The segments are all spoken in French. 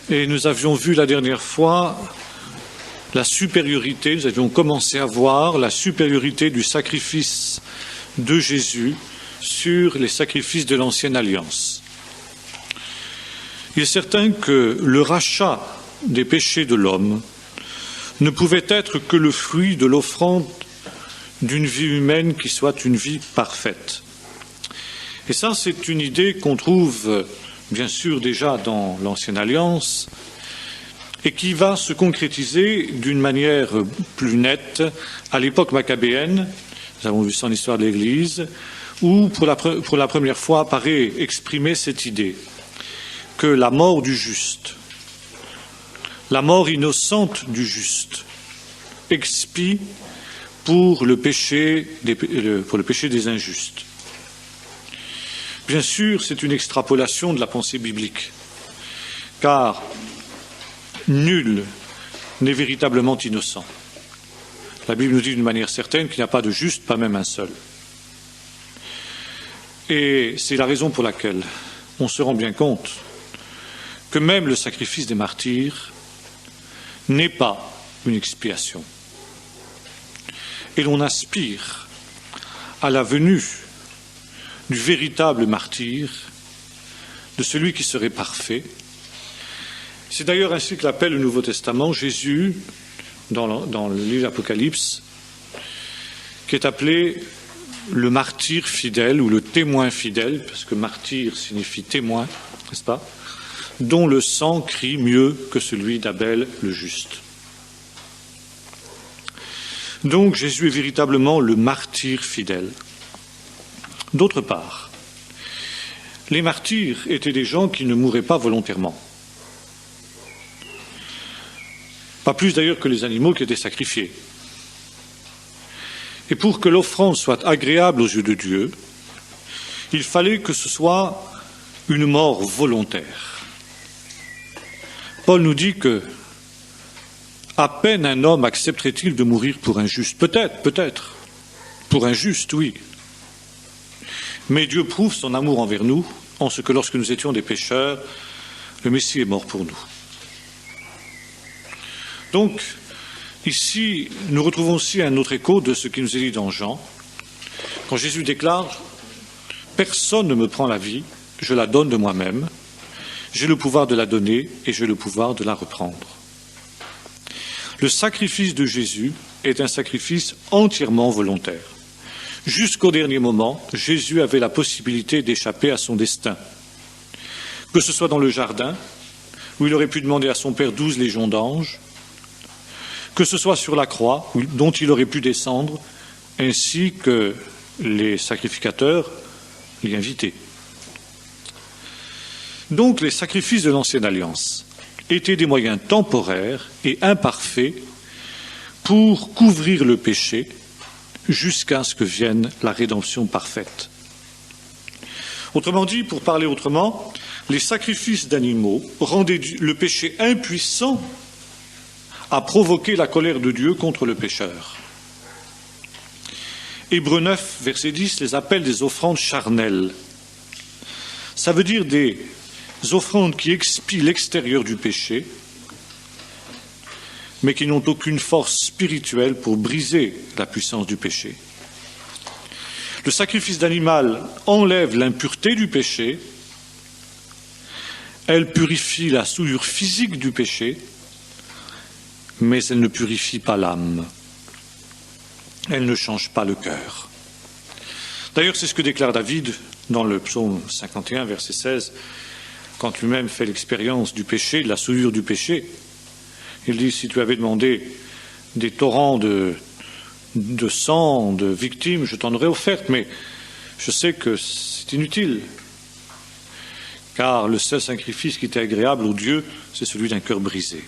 Et nous avions vu la dernière fois la supériorité, nous avions commencé à voir la supériorité du sacrifice de Jésus sur les sacrifices de l'Ancienne Alliance. Il est certain que le rachat des péchés de l'homme ne pouvait être que le fruit de l'offrande d'une vie humaine qui soit une vie parfaite. Et ça, c'est une idée qu'on trouve bien sûr déjà dans l'Ancienne Alliance et qui va se concrétiser d'une manière plus nette à l'époque maccabéenne, nous avons vu ça en histoire de l'Église, où pour la première fois apparaît exprimée cette idée que la mort du juste, la mort innocente du juste, expie pour le péché des injustes. Bien sûr, c'est une extrapolation de la pensée biblique, car nul n'est véritablement innocent. La Bible nous dit d'une manière certaine qu'il n'y a pas de juste, pas même un seul. Et c'est la raison pour laquelle on se rend bien compte que même le sacrifice des martyrs n'est pas une expiation. Et l'on aspire à la venue du véritable martyr, de celui qui serait parfait. C'est d'ailleurs ainsi que l'appelle le Nouveau Testament Jésus, dans le livre d'Apocalypse, qui est appelé le martyr fidèle ou le témoin fidèle, parce que martyr signifie témoin, n'est-ce pas, dont le sang crie mieux que celui d'Abel le juste. Donc Jésus est véritablement le martyr fidèle. D'autre part, les martyrs étaient des gens qui ne mouraient pas volontairement. Pas plus d'ailleurs que les animaux qui étaient sacrifiés. Et pour que l'offrande soit agréable aux yeux de Dieu, il fallait que ce soit une mort volontaire. Paul nous dit que à peine un homme accepterait-il de mourir pour un juste. Peut-être. Pour un juste, oui. Mais Dieu prouve son amour envers nous en ce que lorsque nous étions des pécheurs, le Messie est mort pour nous. Donc, ici, nous retrouvons aussi un autre écho de ce qui nous est dit dans Jean, quand Jésus déclare « Personne ne me prend la vie, je la donne de moi-même, j'ai le pouvoir de la donner et j'ai le pouvoir de la reprendre. » Le sacrifice de Jésus est un sacrifice entièrement volontaire. Jusqu'au dernier moment, Jésus avait la possibilité d'échapper à son destin. Que ce soit dans le jardin, où il aurait pu demander à son Père 12 légions d'anges, que ce soit sur la croix, dont il aurait pu descendre, ainsi que les sacrificateurs l'y invitaient. Donc les sacrifices de l'Ancienne Alliance étaient des moyens temporaires et imparfaits pour couvrir le péché jusqu'à ce que vienne la rédemption parfaite. Autrement dit, pour parler autrement, les sacrifices d'animaux rendaient le péché impuissant à provoquer la colère de Dieu contre le pécheur. Hébreux 9, verset 10, les appelle des offrandes charnelles. Ça veut dire des offrandes qui expient l'extérieur du péché, mais qui n'ont aucune force spirituelle pour briser la puissance du péché. Le sacrifice d'animal enlève l'impureté du péché, elle purifie la souillure physique du péché, mais elle ne purifie pas l'âme. Elle ne change pas le cœur. D'ailleurs, c'est ce que déclare David dans le psaume 51, verset 16, quand lui-même fait l'expérience du péché, de la souillure du péché. Il dit, si tu avais demandé des torrents de sang, de victimes, je t'en aurais offert, mais je sais que c'est inutile. Car le seul sacrifice qui était agréable au Dieu, c'est celui d'un cœur brisé.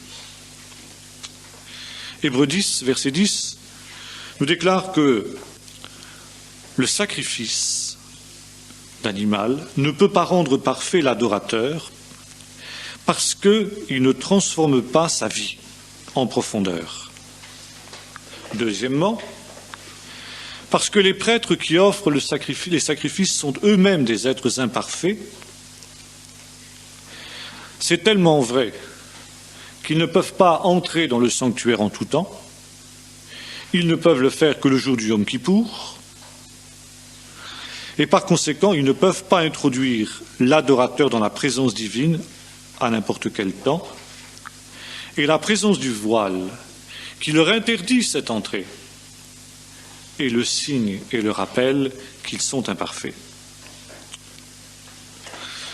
Hébreux 10, verset 10, nous déclare que le sacrifice d'animal ne peut pas rendre parfait l'adorateur parce qu'il ne transforme pas sa vie en profondeur. Deuxièmement, parce que les prêtres qui offrent les sacrifices sont eux-mêmes des êtres imparfaits. C'est tellement vrai qu'ils ne peuvent pas entrer dans le sanctuaire en tout temps, ils ne peuvent le faire que le jour du Yom Kippour, et par conséquent, ils ne peuvent pas introduire l'adorateur dans la présence divine à n'importe quel temps, et la présence du voile qui leur interdit cette entrée est le signe et le rappel qu'ils sont imparfaits.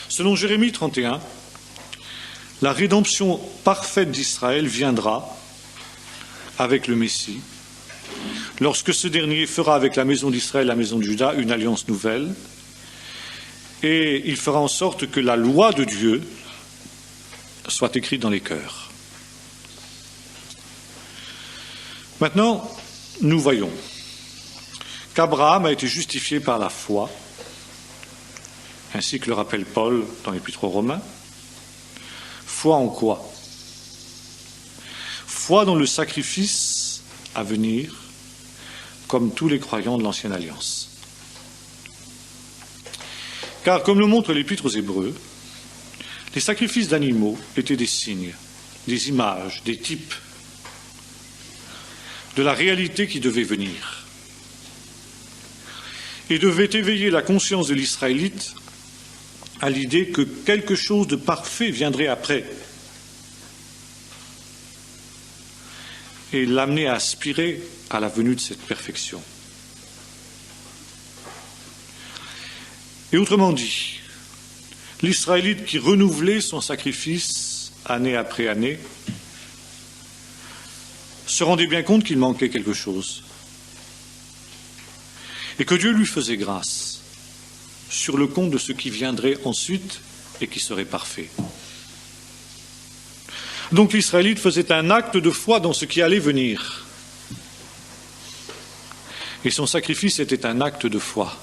Selon Jérémie 31, la rédemption parfaite d'Israël viendra avec le Messie, lorsque ce dernier fera avec la maison d'Israël et la maison de Juda une alliance nouvelle, et il fera en sorte que la loi de Dieu soit écrite dans les cœurs. Maintenant, nous voyons qu'Abraham a été justifié par la foi, ainsi que le rappelle Paul dans l'Épître aux Romains. Foi en quoi? Foi dans le sacrifice à venir, comme tous les croyants de l'Ancienne Alliance. Car, comme le montre l'Épître aux Hébreux, les sacrifices d'animaux étaient des signes, des images, des types de la réalité qui devait venir et devait éveiller la conscience de l'Israélite à l'idée que quelque chose de parfait viendrait après et l'amener à aspirer à la venue de cette perfection. Et autrement dit, l'Israélite qui renouvelait son sacrifice année après année se rendait bien compte qu'il manquait quelque chose et que Dieu lui faisait grâce sur le compte de ce qui viendrait ensuite et qui serait parfait. Donc l'Israélite faisait un acte de foi dans ce qui allait venir. Et son sacrifice était un acte de foi.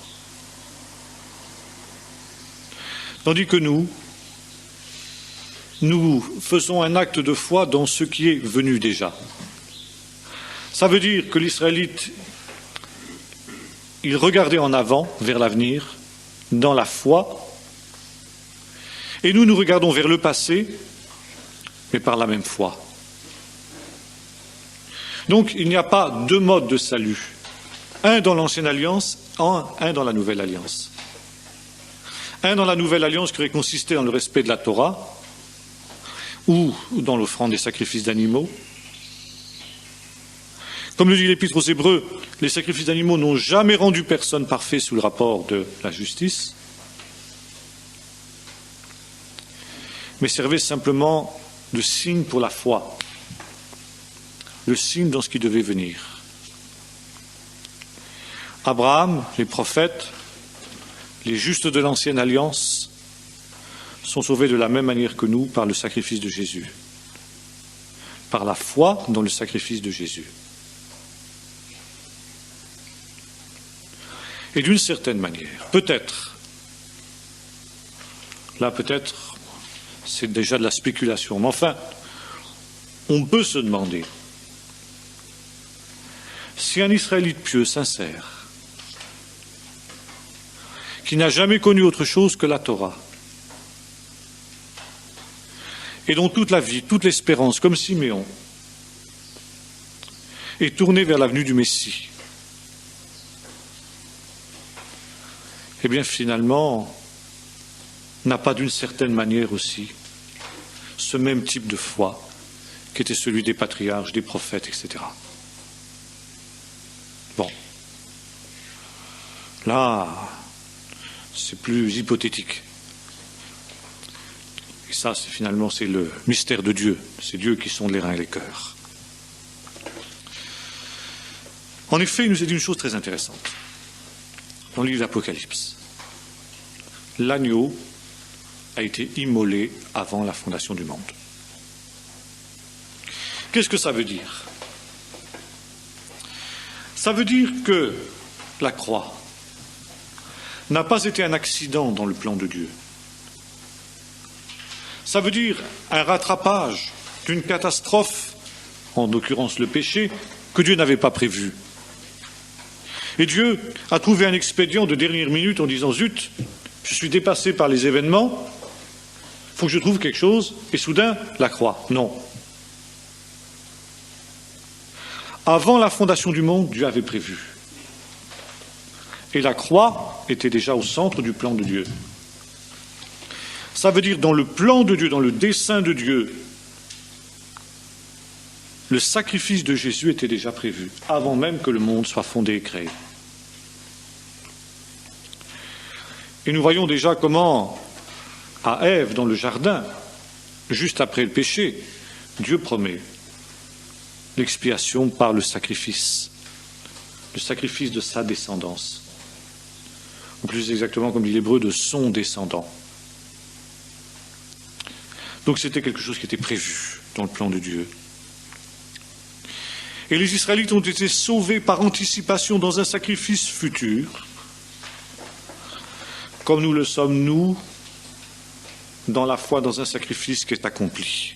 Tandis que nous faisons un acte de foi dans ce qui est venu déjà. Ça veut dire que l'Israélite, il regardait en avant, vers l'avenir, dans la foi, et nous regardons vers le passé, mais par la même foi. Donc il n'y a pas deux modes de salut, un dans l'Ancienne Alliance, un dans la Nouvelle Alliance. Un dans la Nouvelle Alliance qui aurait consisté dans le respect de la Torah, ou dans l'offrande des sacrifices d'animaux. Comme le dit l'Épître aux Hébreux, les sacrifices d'animaux n'ont jamais rendu personne parfait sous le rapport de la justice, mais servaient simplement de signe pour la foi, le signe dans ce qui devait venir. Abraham, les prophètes, les justes de l'Ancienne Alliance sont sauvés de la même manière que nous par le sacrifice de Jésus, par la foi dans le sacrifice de Jésus. Et d'une certaine manière, peut-être, c'est déjà de la spéculation, mais enfin, on peut se demander si un Israélite pieux, sincère, qui n'a jamais connu autre chose que la Torah, et dont toute la vie, toute l'espérance, comme Siméon, est tournée vers la venue du Messie, eh bien finalement, n'a pas d'une certaine manière aussi ce même type de foi qui était celui des patriarches, des prophètes, etc. Bon. Là, c'est plus hypothétique. Et ça, c'est le mystère de Dieu. C'est Dieu qui sonde les reins et les cœurs. En effet, il nous est dit une chose très intéressante dans le livre d'Apocalypse. L'agneau a été immolé avant la fondation du monde. Qu'est-ce que ça veut dire? Ça veut dire que la croix n'a pas été un accident dans le plan de Dieu. Ça veut dire un rattrapage d'une catastrophe, en l'occurrence le péché, que Dieu n'avait pas prévu. Et Dieu a trouvé un expédient de dernière minute en disant « Zut, je suis dépassé par les événements, il faut que je trouve quelque chose, et soudain, la croix. » Non. Avant la fondation du monde, Dieu avait prévu. Et la croix était déjà au centre du plan de Dieu. Ça veut dire dans le plan de Dieu, dans le dessein de Dieu, le sacrifice de Jésus était déjà prévu, avant même que le monde soit fondé et créé. Et nous voyons déjà comment, à Ève, dans le jardin, juste après le péché, Dieu promet l'expiation par le sacrifice de sa descendance. Ou plus exactement, comme dit l'Hébreu, de son descendant. Donc c'était quelque chose qui était prévu dans le plan de Dieu. Et les Israélites ont été sauvés par anticipation dans un sacrifice futur, comme nous le sommes, nous, dans la foi, dans un sacrifice qui est accompli.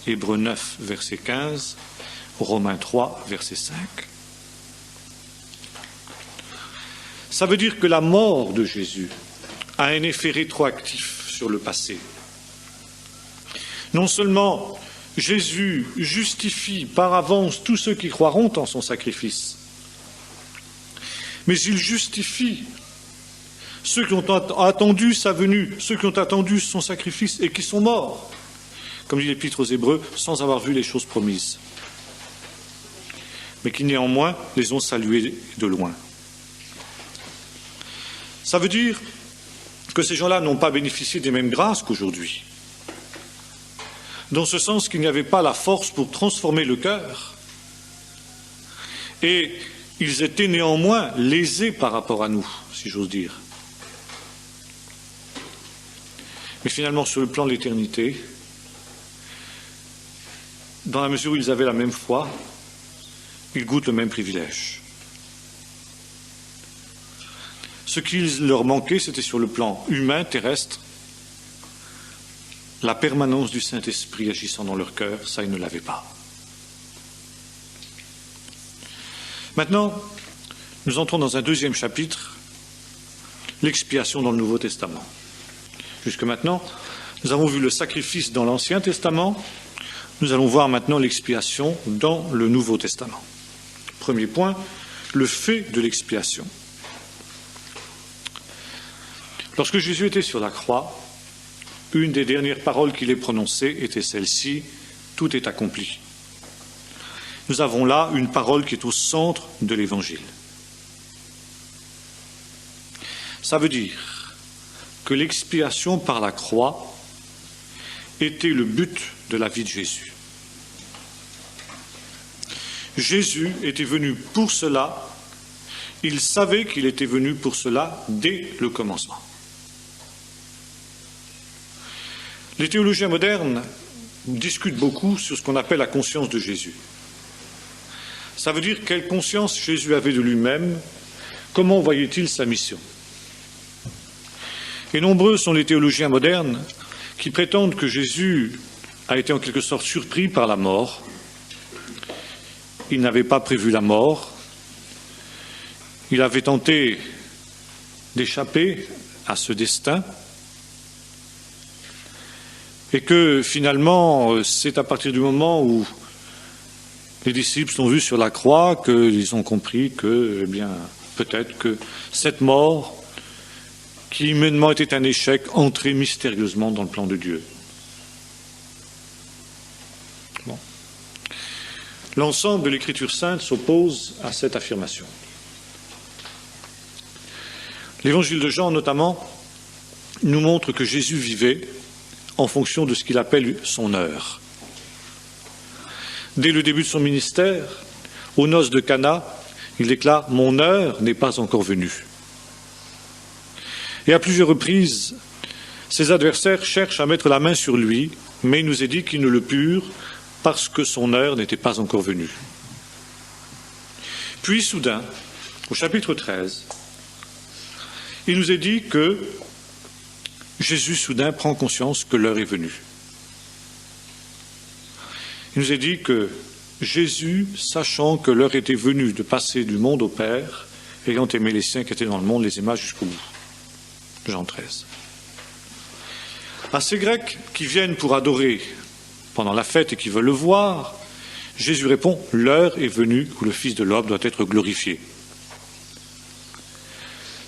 Hébreux 9, verset 15, Romains 3, verset 5. Ça veut dire que la mort de Jésus a un effet rétroactif sur le passé. Non seulement Jésus justifie par avance tous ceux qui croiront en son sacrifice, mais il justifie ceux qui ont attendu sa venue, ceux qui ont attendu son sacrifice et qui sont morts, comme dit l'Épître aux Hébreux, sans avoir vu les choses promises, mais qui néanmoins les ont salués de loin. Ça veut dire que ces gens-là n'ont pas bénéficié des mêmes grâces qu'aujourd'hui, dans ce sens qu'il n'y avait pas la force pour transformer le cœur, et ils étaient néanmoins lésés par rapport à nous, si j'ose dire. Mais finalement, sur le plan de l'éternité, dans la mesure où ils avaient la même foi, ils goûtent le même privilège. Ce qui leur manquait, c'était sur le plan humain, terrestre, la permanence du Saint-Esprit agissant dans leur cœur, ça ils ne l'avaient pas. Maintenant, nous entrons dans un deuxième chapitre, l'expiation dans le Nouveau Testament. Jusque maintenant, nous avons vu le sacrifice dans l'Ancien Testament, nous allons voir maintenant l'expiation dans le Nouveau Testament. Premier point, le fait de l'expiation. Lorsque Jésus était sur la croix, une des dernières paroles qu'il ait prononcées était celle-ci, « Tout est accompli ». Nous avons là une parole qui est au centre de l'Évangile. Ça veut dire que l'expiation par la croix était le but de la vie de Jésus. Jésus était venu pour cela, il savait qu'il était venu pour cela dès le commencement. Les théologiens modernes discutent beaucoup sur ce qu'on appelle la conscience de Jésus. Ça veut dire quelle conscience Jésus avait de lui-même, comment voyait-il sa mission. Et nombreux sont les théologiens modernes qui prétendent que Jésus a été en quelque sorte surpris par la mort. Il n'avait pas prévu la mort. Il avait tenté d'échapper à ce destin. Et que finalement, c'est à partir du moment où les disciples sont vus sur la croix qu'ils ont compris que, eh bien, peut-être que cette mort, qui humainement était un échec, entrait mystérieusement dans le plan de Dieu. Bon. L'ensemble de l'Écriture sainte s'oppose à cette affirmation. L'Évangile de Jean, notamment, nous montre que Jésus vivait en fonction de ce qu'il appelle son heure. Dès le début de son ministère, aux noces de Cana, il déclare « Mon heure n'est pas encore venue ». Et à plusieurs reprises, ses adversaires cherchent à mettre la main sur lui, mais il nous est dit qu'ils ne le purent parce que son heure n'était pas encore venue. Puis soudain, au chapitre 13, il nous est dit que Jésus soudain prend conscience que l'heure est venue. Il nous est dit que Jésus, sachant que l'heure était venue de passer du monde au Père, ayant aimé les siens qui étaient dans le monde, les aima jusqu'au bout. Jean 13. À ces Grecs qui viennent pour adorer pendant la fête et qui veulent le voir, Jésus répond, l'heure est venue où le Fils de l'homme doit être glorifié.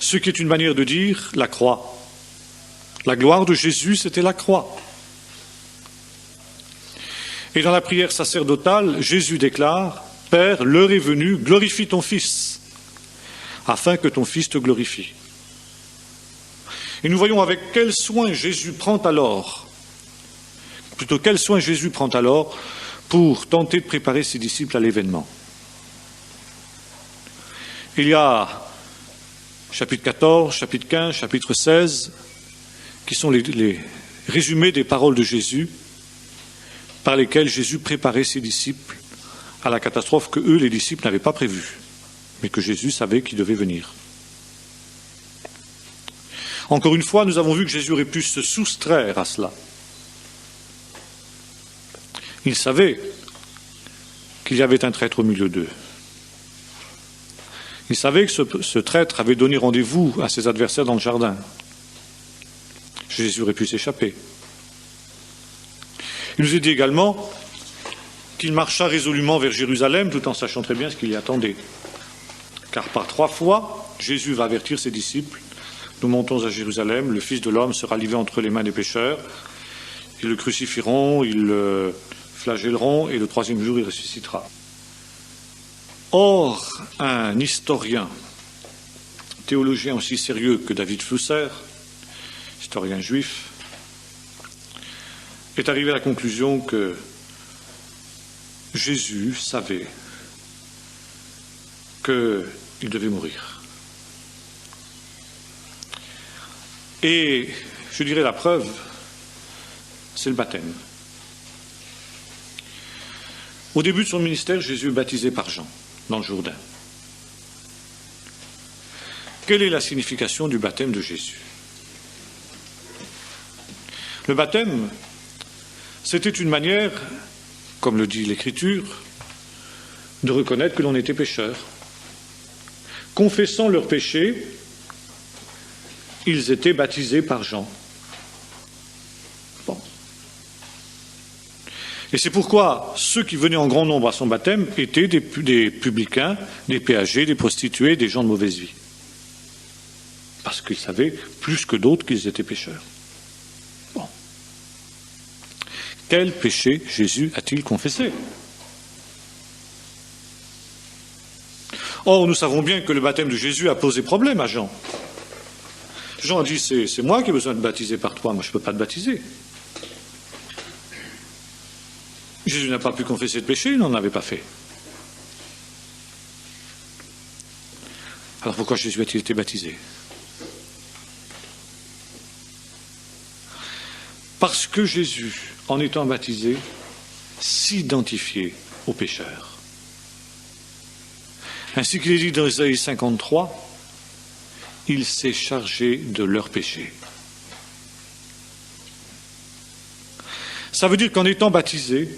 Ce qui est une manière de dire la croix. La gloire de Jésus, c'était la croix. Et dans la prière sacerdotale, Jésus déclare, Père, l'heure est venue, glorifie ton Fils, afin que ton Fils te glorifie. Et nous voyons avec quel soin Jésus prend alors, pour tenter de préparer ses disciples à l'événement. Il y a chapitre 14, chapitre 15, chapitre 16, qui sont les résumés des paroles de Jésus, par lesquelles Jésus préparait ses disciples à la catastrophe que eux, les disciples, n'avaient pas prévue, mais que Jésus savait qu'il devait venir. Encore une fois, nous avons vu que Jésus aurait pu se soustraire à cela. Il savait qu'il y avait un traître au milieu d'eux. Il savait que ce traître avait donné rendez-vous à ses adversaires dans le jardin. Jésus aurait pu s'échapper. Il nous est dit également qu'il marcha résolument vers Jérusalem tout en sachant très bien ce qu'il y attendait. Car par 3 fois, Jésus va avertir ses disciples. Nous montons à Jérusalem, le Fils de l'homme sera livré entre les mains des pécheurs. Ils le crucifieront, ils le flagelleront et le 3e jour il ressuscitera. Or, un historien, théologien aussi sérieux que David Flusser, historien juif, est arrivé à la conclusion que Jésus savait qu'il devait mourir. Et je dirais la preuve, c'est le baptême. Au début de son ministère, Jésus est baptisé par Jean, dans le Jourdain. Quelle est la signification du baptême de Jésus? Le baptême, c'était une manière, comme le dit l'Écriture, de reconnaître que l'on était pécheur. Confessant leurs péchés, ils étaient baptisés par Jean. Bon. Et c'est pourquoi ceux qui venaient en grand nombre à son baptême étaient des publicains, des péagers, des prostituées, des gens de mauvaise vie. Parce qu'ils savaient plus que d'autres qu'ils étaient pécheurs. Bon. Quel péché Jésus a-t-il confessé? Or, nous savons bien que le baptême de Jésus a posé problème à Jean. Jean a dit, c'est moi qui ai besoin de baptiser par toi, moi je ne peux pas te baptiser. Jésus n'a pas pu confesser de péché, il n'en avait pas fait. Alors pourquoi Jésus a-t-il été baptisé? Parce que Jésus, en étant baptisé, s'identifiait aux pécheurs. Ainsi qu'il est dit dans Isaïe 53, il s'est chargé de leurs péchés. Ça veut dire qu'en étant baptisé,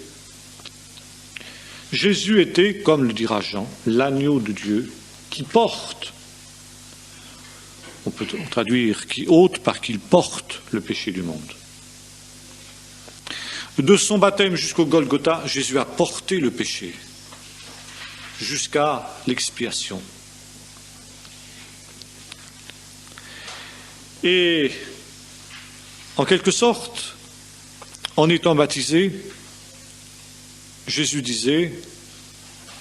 Jésus était, comme le dira Jean, l'agneau de Dieu qui porte, on peut traduire qui ôte par qu'il porte le péché du monde. De son baptême jusqu'au Golgotha, Jésus a porté le péché jusqu'à l'expiation. Et en quelque sorte, en étant baptisé, Jésus disait,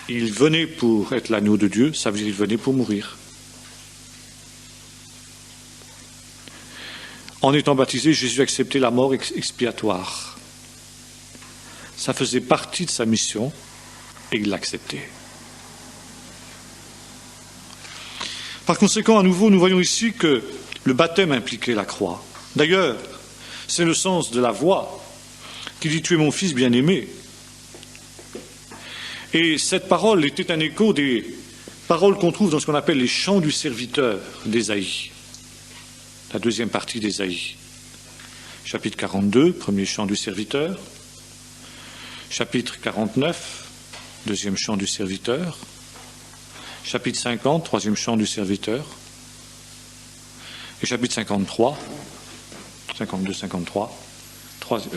il venait pour être l'agneau de Dieu, ça veut dire qu'il venait pour mourir. En étant baptisé, Jésus acceptait la mort expiatoire. Ça faisait partie de sa mission et il l'acceptait. Par conséquent, à nouveau, nous voyons ici que le baptême impliquait la croix. D'ailleurs, c'est le sens de la voix qui dit « Tu es mon fils bien-aimé ». Et cette parole était un écho des paroles qu'on trouve dans ce qu'on appelle les chants du serviteur d'Ésaïe, la deuxième partie d'Ésaïe. Chapitre 42, premier chant du serviteur. Chapitre 49, deuxième chant du serviteur. Chapitre 50, troisième chant du serviteur. Et chapitre 53, 52-53,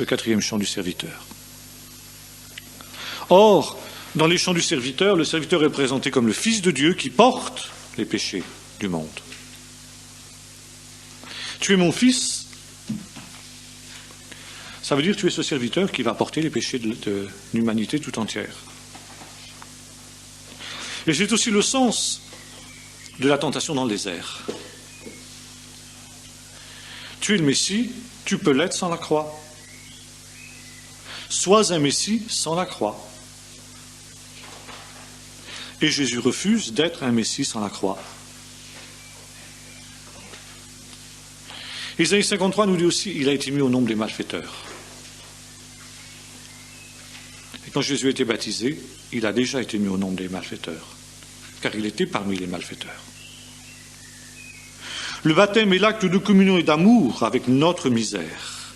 quatrième chant du serviteur. Or, Dans les chants du serviteur, le serviteur est présenté comme le Fils de Dieu qui porte les péchés du monde. Tu es mon fils, ça veut dire que tu es ce serviteur qui va porter les péchés de l'humanité tout entière. Et c'est aussi le sens de la tentation dans le désert. Tu es le Messie, tu peux l'être sans la croix. Sois un Messie sans la croix. Et Jésus refuse d'être un Messie sans la croix. Isaïe 53 nous dit aussi, il a été mis au nombre des malfaiteurs. Et quand Jésus a été baptisé, il a déjà été mis au nombre des malfaiteurs, car il était parmi les malfaiteurs. Le baptême est l'acte de communion et d'amour avec notre misère,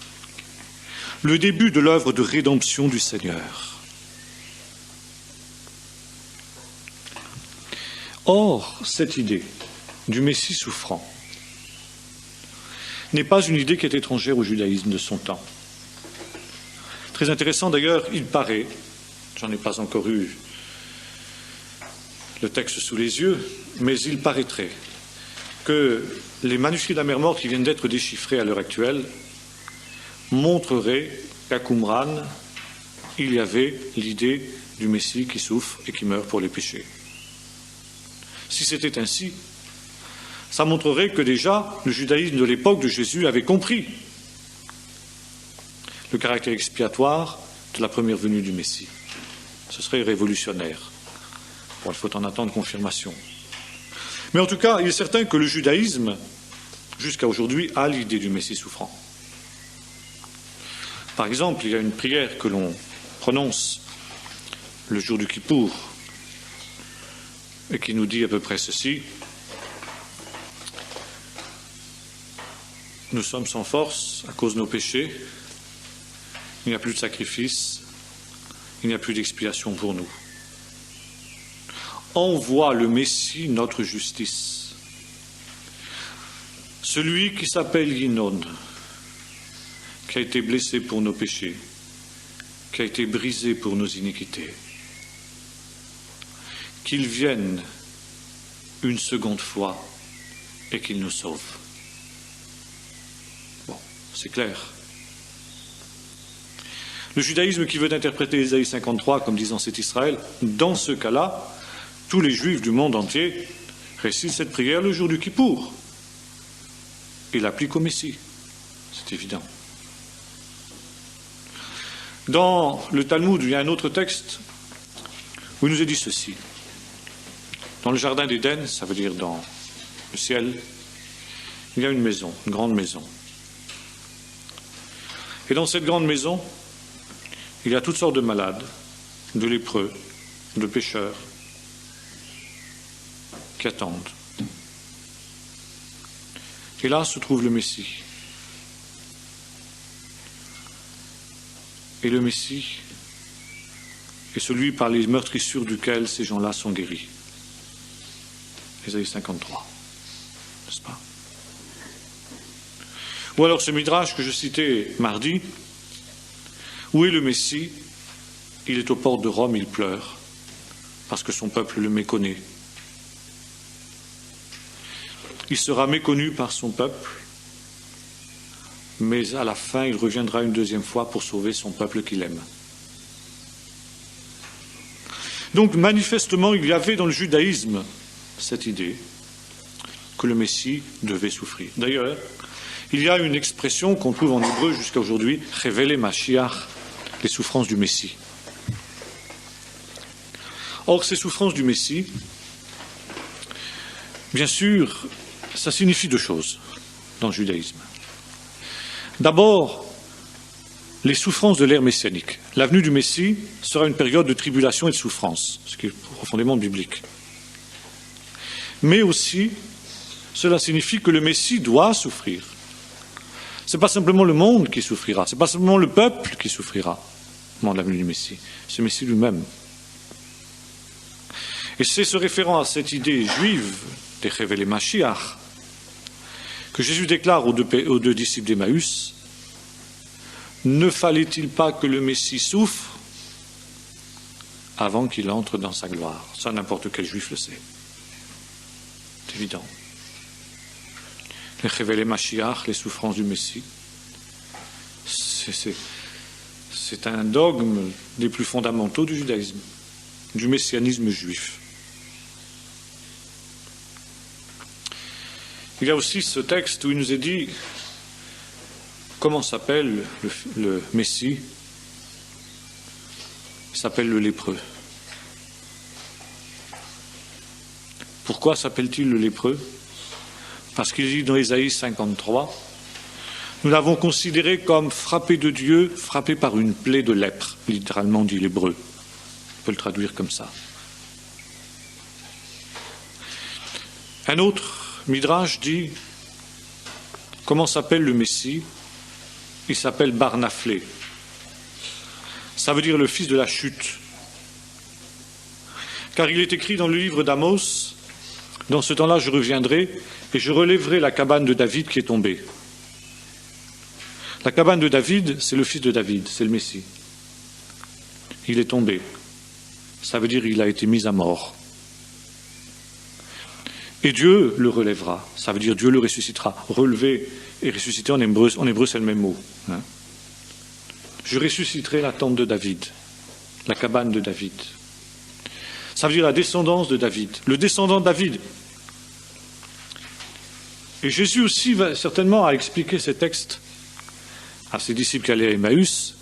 le début de l'œuvre de rédemption du Seigneur. Or, cette idée du Messie souffrant n'est pas une idée qui est étrangère au judaïsme de son temps. Très intéressant d'ailleurs, il paraît, j'en ai pas encore eu le texte sous les yeux, mais il paraîtrait que les manuscrits de la mer Morte qui viennent d'être déchiffrés à l'heure actuelle montreraient qu'à Qumran, il y avait l'idée du Messie qui souffre et qui meurt pour les péchés. Si c'était ainsi, ça montrerait que déjà le judaïsme de l'époque de Jésus avait compris le caractère expiatoire de la première venue du Messie. Ce serait révolutionnaire. Bon, il faut en attendre confirmation. Mais en tout cas, il est certain que le judaïsme, jusqu'à aujourd'hui, a l'idée du Messie souffrant. Par exemple, il y a une prière que l'on prononce le jour du Kippour et qui nous dit à peu près ceci: nous sommes sans force à cause de nos péchés, il n'y a plus de sacrifice, il n'y a plus d'expiation pour nous. Envoie le Messie notre justice, celui qui s'appelle Yinon, qui a été blessé pour nos péchés, qui a été brisé pour nos iniquités. Qu'il vienne une seconde fois et qu'il nous sauve. Bon, c'est clair. Le judaïsme qui veut interpréter Isaïe 53 comme disant c'est Israël, dans ce cas-là, tous les juifs du monde entier récitent cette prière le jour du Kippour et l'appliquent au Messie. C'est évident. Dans le Talmud, il y a un autre texte où il nous est dit ceci. Dans le jardin d'Éden, ça veut dire dans le ciel, il y a une maison, une grande maison. Et dans cette grande maison, il y a toutes sortes de malades, de lépreux, de pécheurs, qui attendent. Et là se trouve le Messie. Et le Messie est celui par les meurtrissures duquel ces gens-là sont guéris. Isaïe 53, n'est-ce pas? Ou alors ce midrash que je citais mardi, où est le Messie? Il est aux portes de Rome, il pleure, parce que son peuple le méconnaît. Il sera méconnu par son peuple, mais à la fin, il reviendra une deuxième fois pour sauver son peuple qu'il aime. Donc, manifestement, il y avait dans le judaïsme cette idée que le Messie devait souffrir. D'ailleurs, il y a une expression qu'on trouve en hébreu jusqu'à aujourd'hui, Révéler Mashiach, les souffrances du Messie. Or, ces souffrances du Messie, bien sûr, ça signifie deux choses dans le judaïsme. D'abord, les souffrances de l'ère messianique. La venue du Messie sera une période de tribulation et de souffrance, ce qui est profondément biblique. Mais aussi, cela signifie que le Messie doit souffrir. Ce n'est pas simplement le monde qui souffrira, ce n'est pas simplement le peuple qui souffrira au moment de la venue du Messie, c'est le Messie lui-même. Et c'est se référant à cette idée juive des Révélés Mashiach que Jésus déclare aux deux disciples d'Emmaüs: ne fallait-il pas que le Messie souffre avant qu'il entre dans sa gloire. Ça, n'importe quel juif le sait. C'est évident. Les révélés Mashiach, les souffrances du Messie, c'est un dogme des plus fondamentaux du judaïsme, du messianisme juif. Il y a aussi ce texte où il nous est dit comment s'appelle le Messie. Il s'appelle le lépreux. Pourquoi s'appelle-t-il le lépreux? Parce qu'il dit dans Ésaïe 53, nous l'avons considéré comme frappé de Dieu, frappé par une plaie de lèpre, littéralement dit l'hébreu. On peut le traduire comme ça. Un autre Midrash dit, comment s'appelle le Messie? Il s'appelle Barnaphlé. Ça veut dire le fils de la chute. Car il est écrit dans le livre d'Amos, dans ce temps-là je reviendrai et je relèverai la cabane de David qui est tombée. La cabane de David, c'est le fils de David, c'est le Messie. Il est tombé. Ça veut dire qu'il a été mis à mort. Et Dieu le relèvera. Ça veut dire Dieu le ressuscitera. Relever et ressusciter en hébreu c'est le même mot. Hein. Je ressusciterai la tente de David, la cabane de David. Ça veut dire la descendance de David, le descendant de David. Et Jésus aussi va certainement à expliquer ces textes à ses disciples qui allaient à Emmaüs,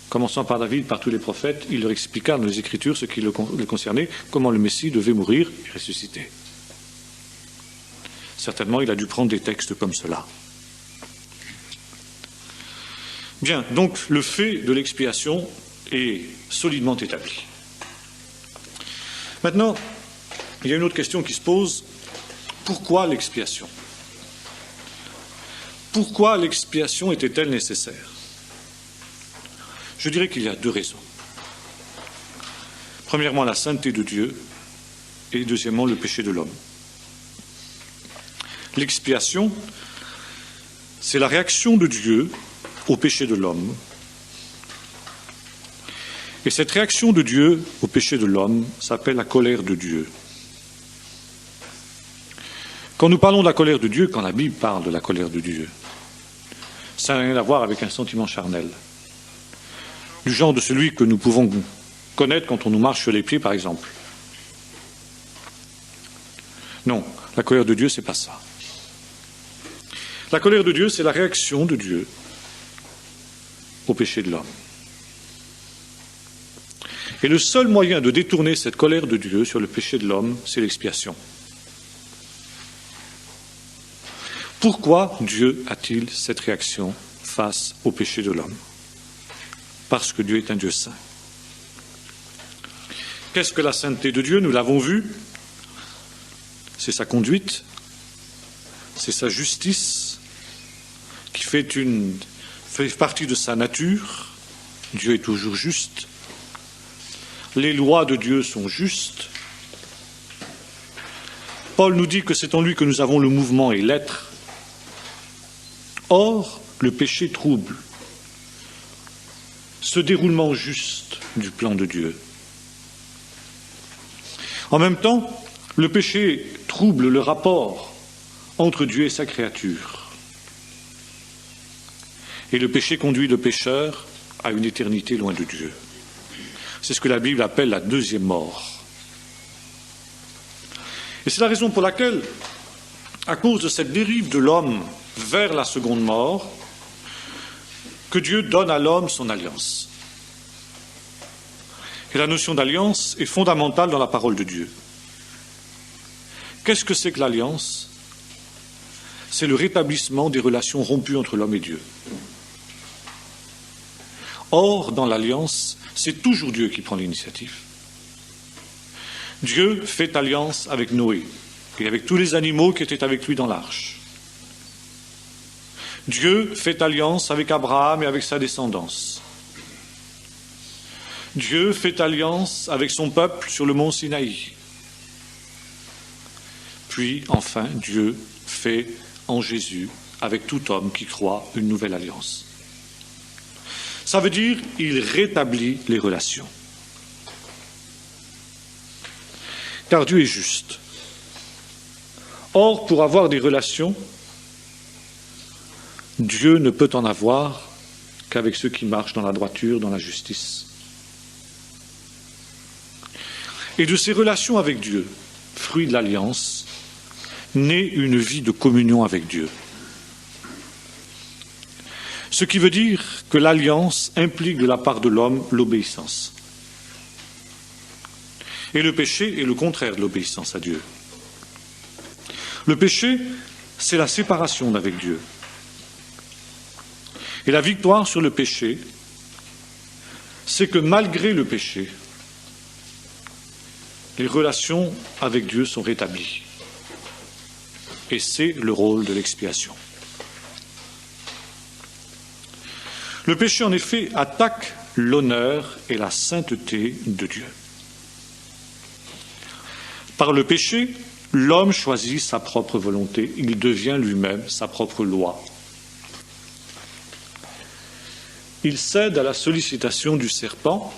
commençant par David, par tous les prophètes. Il leur expliqua dans les Écritures ce qui le concernait, comment le Messie devait mourir et ressusciter. Certainement, il a dû prendre des textes comme cela. Bien, donc le fait de l'expiation est solidement établi. Maintenant, il y a une autre question qui se pose. Pourquoi l'expiation? Pourquoi l'expiation était-elle nécessaire? Je dirais qu'il y a deux raisons. Premièrement, la sainteté de Dieu et deuxièmement, le péché de l'homme. L'expiation, c'est la réaction de Dieu au péché de l'homme. Et cette réaction de Dieu au péché de l'homme s'appelle la colère de Dieu. Quand nous parlons de la colère de Dieu, quand la Bible parle de la colère de Dieu, ça n'a rien à voir avec un sentiment charnel, du genre de celui que nous pouvons connaître quand on nous marche sur les pieds, par exemple. Non, la colère de Dieu, c'est pas ça. La colère de Dieu, c'est la réaction de Dieu au péché de l'homme. Et le seul moyen de détourner cette colère de Dieu sur le péché de l'homme, c'est l'expiation. Pourquoi Dieu a-t-il cette réaction face au péché de l'homme? Parce que Dieu est un Dieu saint. Qu'est-ce que la sainteté de Dieu? Nous l'avons vu. C'est sa conduite, c'est sa justice qui fait partie de sa nature. Dieu est toujours juste. Les lois de Dieu sont justes. Paul nous dit que c'est en lui que nous avons le mouvement et l'être. Or, le péché trouble ce déroulement juste du plan de Dieu. En même temps, le péché trouble le rapport entre Dieu et sa créature. Et le péché conduit le pécheur à une éternité loin de Dieu. C'est ce que la Bible appelle la deuxième mort. Et c'est la raison pour laquelle, à cause de cette dérive de l'homme vers la seconde mort, que Dieu donne à l'homme son alliance. Et la notion d'alliance est fondamentale dans la parole de Dieu. Qu'est-ce que c'est que l'alliance? C'est le rétablissement des relations rompues entre l'homme et Dieu. Or, dans l'alliance, c'est toujours Dieu qui prend l'initiative. Dieu fait alliance avec Noé et avec tous les animaux qui étaient avec lui dans l'arche. Dieu fait alliance avec Abraham et avec sa descendance. Dieu fait alliance avec son peuple sur le mont Sinaï. Puis, enfin, Dieu fait en Jésus, avec tout homme qui croit, une nouvelle alliance. Ça veut dire qu'il rétablit les relations. car Dieu est juste. Or, pour avoir des relations, Dieu ne peut en avoir qu'avec ceux qui marchent dans la droiture, dans la justice. Et de ces relations avec Dieu, fruit de l'alliance, naît une vie de communion avec Dieu. Ce qui veut dire que l'alliance implique de la part de l'homme l'obéissance. Et le péché est le contraire de l'obéissance à Dieu. Le péché, c'est la séparation d'avec Dieu. Et la victoire sur le péché, c'est que malgré le péché, les relations avec Dieu sont rétablies. Et c'est le rôle de l'expiation. Le péché, en effet, attaque l'honneur et la sainteté de Dieu. Par le péché, l'homme choisit sa propre volonté, il devient lui-même sa propre loi. Il cède à la sollicitation du serpent,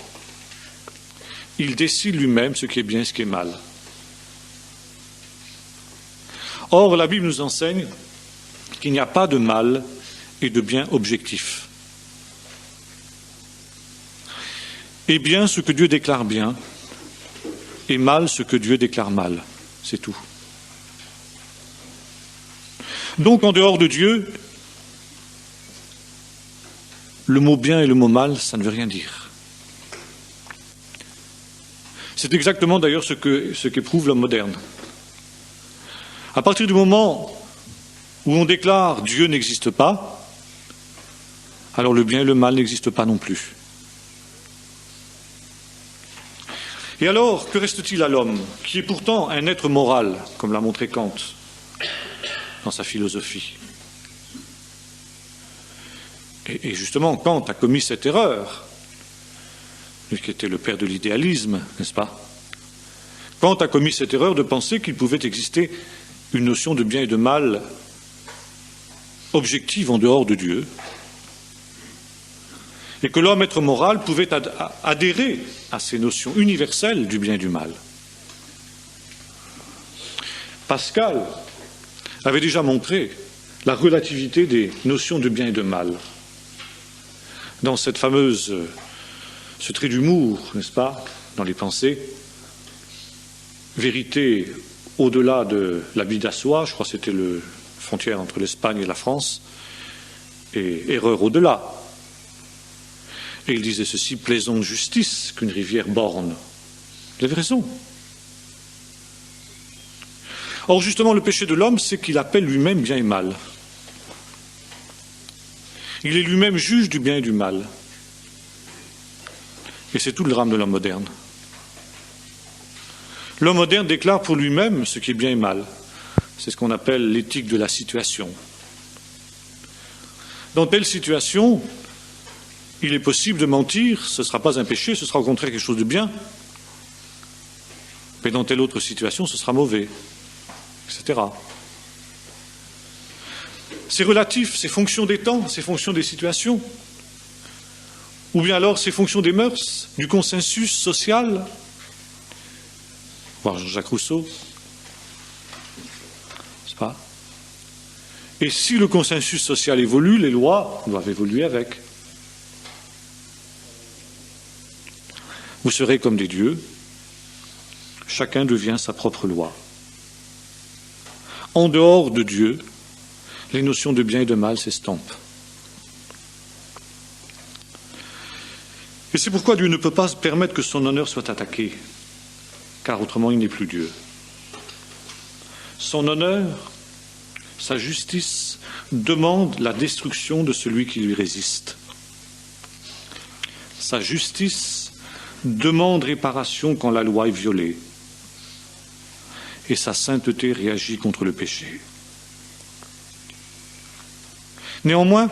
il décide lui-même ce qui est bien et ce qui est mal. Or, la Bible nous enseigne qu'il n'y a pas de mal et de bien objectif. Et bien ce que Dieu déclare bien, et mal ce que Dieu déclare mal. C'est tout. Donc, en dehors de Dieu, le mot bien et le mot mal, ça ne veut rien dire. C'est exactement d'ailleurs ce qu'éprouve l'homme moderne. À partir du moment où on déclare Dieu n'existe pas, alors le bien et le mal n'existent pas non plus. Et alors, que reste-t-il à l'homme, qui est pourtant un être moral, comme l'a montré Kant dans sa philosophie? Et justement, Kant a commis cette erreur, lui qui était le père de l'idéalisme, n'est-ce pas? Kant a commis cette erreur de penser qu'il pouvait exister une notion de bien et de mal objective en dehors de Dieu, et que l'homme, être moral, pouvait adhérer à ces notions universelles du bien et du mal. Pascal avait déjà montré la relativité des notions de bien et de mal dans ce trait d'humour, n'est-ce pas, dans les pensées, vérité au-delà de la vie d'Assois, je crois que c'était la frontière entre l'Espagne et la France, et erreur au-delà. Et il disait ceci, plaisante justice qu'une rivière borne. Il avait raison. Or, justement, le péché de l'homme, c'est qu'il appelle lui-même bien et mal. Il est lui-même juge du bien et du mal. Et c'est tout le drame de l'homme moderne. L'homme moderne déclare pour lui-même ce qui est bien et mal. C'est ce qu'on appelle l'éthique de la situation. Dans telle situation, il est possible de mentir, ce ne sera pas un péché, ce sera au contraire quelque chose de bien. Mais dans telle autre situation, ce sera mauvais, etc. C'est relatif, c'est fonction des temps, c'est fonction des situations. Ou bien alors c'est fonction des mœurs, du consensus social. Voir Jean-Jacques Rousseau. N'est-ce pas? Et si le consensus social évolue, les lois doivent évoluer avec. Vous serez comme des dieux, chacun devient sa propre loi. En dehors de Dieu, les notions de bien et de mal s'estompent. Et c'est pourquoi Dieu ne peut pas permettre que son honneur soit attaqué, car autrement il n'est plus Dieu. Son honneur, sa justice, demande la destruction de celui qui lui résiste. Sa justice demande réparation quand la loi est violée. Et sa sainteté réagit contre le péché. Néanmoins,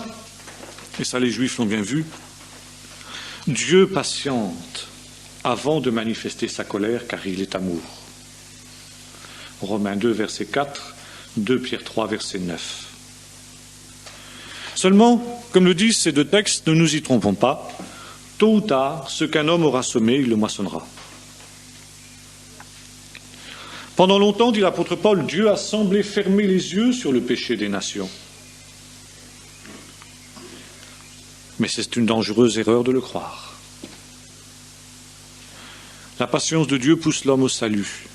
et ça les Juifs l'ont bien vu, Dieu patiente avant de manifester sa colère car il est amour. Romains 2, verset 4, 2 Pierre 3, verset 9. Seulement, comme le disent ces deux textes, ne nous y trompons pas, tôt ou tard, ce qu'un homme aura semé, il le moissonnera. Pendant longtemps, dit l'apôtre Paul, Dieu a semblé fermer les yeux sur le péché des nations. Mais c'est une dangereuse erreur de le croire. La patience de Dieu pousse l'homme au salut,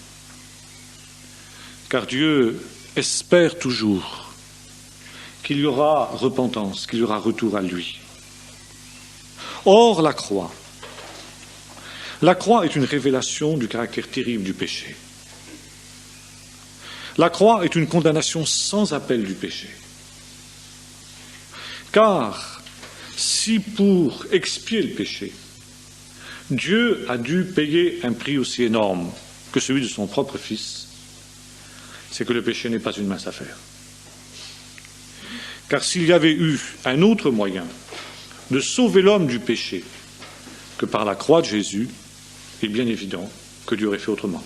car Dieu espère toujours qu'il y aura repentance, qu'il y aura retour à lui. Or, la croix est une révélation du caractère terrible du péché. La croix est une condamnation sans appel du péché. Car si pour expier le péché, Dieu a dû payer un prix aussi énorme que celui de son propre Fils, c'est que le péché n'est pas une mince affaire. Car s'il y avait eu un autre moyen de sauver l'homme du péché que par la croix de Jésus, il est bien évident que Dieu aurait fait autrement.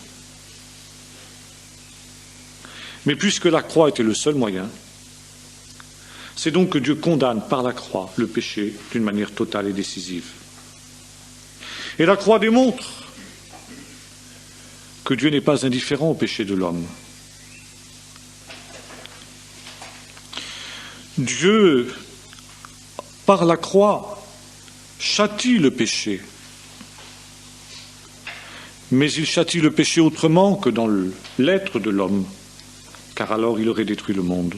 Mais puisque la croix était le seul moyen, c'est donc que Dieu condamne par la croix le péché d'une manière totale et décisive. Et la croix démontre que Dieu n'est pas indifférent au péché de l'homme. Dieu, par la croix, châtie le péché. Mais il châtie le péché autrement que dans l'être de l'homme, car alors il aurait détruit le monde.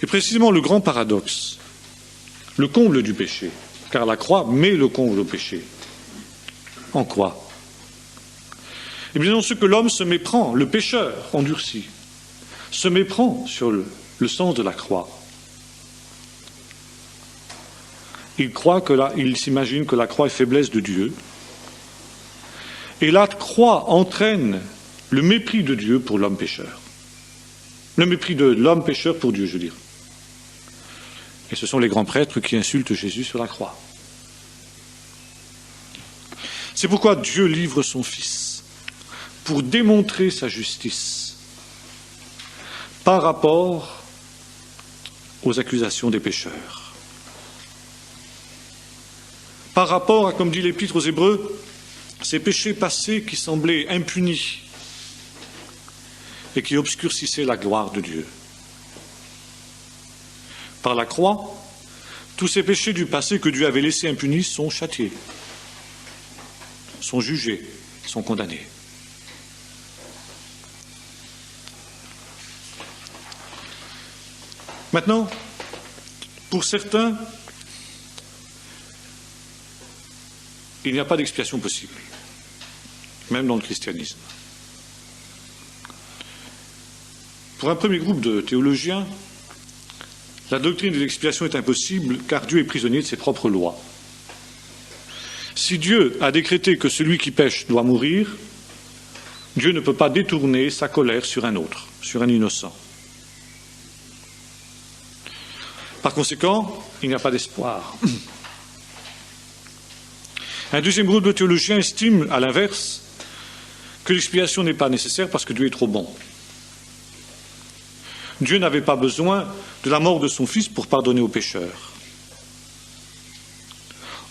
Et précisément le grand paradoxe, le comble du péché, car la croix met le comble au péché. En quoi? Eh bien, dans ce que l'homme se méprend, le pécheur endurci, se méprend sur le sens de la croix. Il s'imagine que la croix est faiblesse de Dieu. Et la croix entraîne le mépris de Dieu pour l'homme pécheur. Le mépris de l'homme pécheur pour Dieu, je veux dire. Et ce sont les grands prêtres qui insultent Jésus sur la croix. C'est pourquoi Dieu livre son Fils, pour démontrer sa justice par rapport aux accusations des pécheurs. Par rapport à, comme dit l'Épître aux Hébreux, ces péchés passés qui semblaient impunis et qui obscurcissaient la gloire de Dieu. Par la croix, tous ces péchés du passé que Dieu avait laissés impunis sont châtiés, sont jugés, sont condamnés. Maintenant, pour certains, il n'y a pas d'expiation possible, même dans le christianisme. Pour un premier groupe de théologiens, la doctrine de l'expiation est impossible car Dieu est prisonnier de ses propres lois. Si Dieu a décrété que celui qui pêche doit mourir, Dieu ne peut pas détourner sa colère sur un autre, sur un innocent. Par conséquent, il n'y a pas d'espoir. Un deuxième groupe de théologiens estime, à l'inverse, que l'expiation n'est pas nécessaire parce que Dieu est trop bon. Dieu n'avait pas besoin de la mort de son Fils pour pardonner aux pécheurs.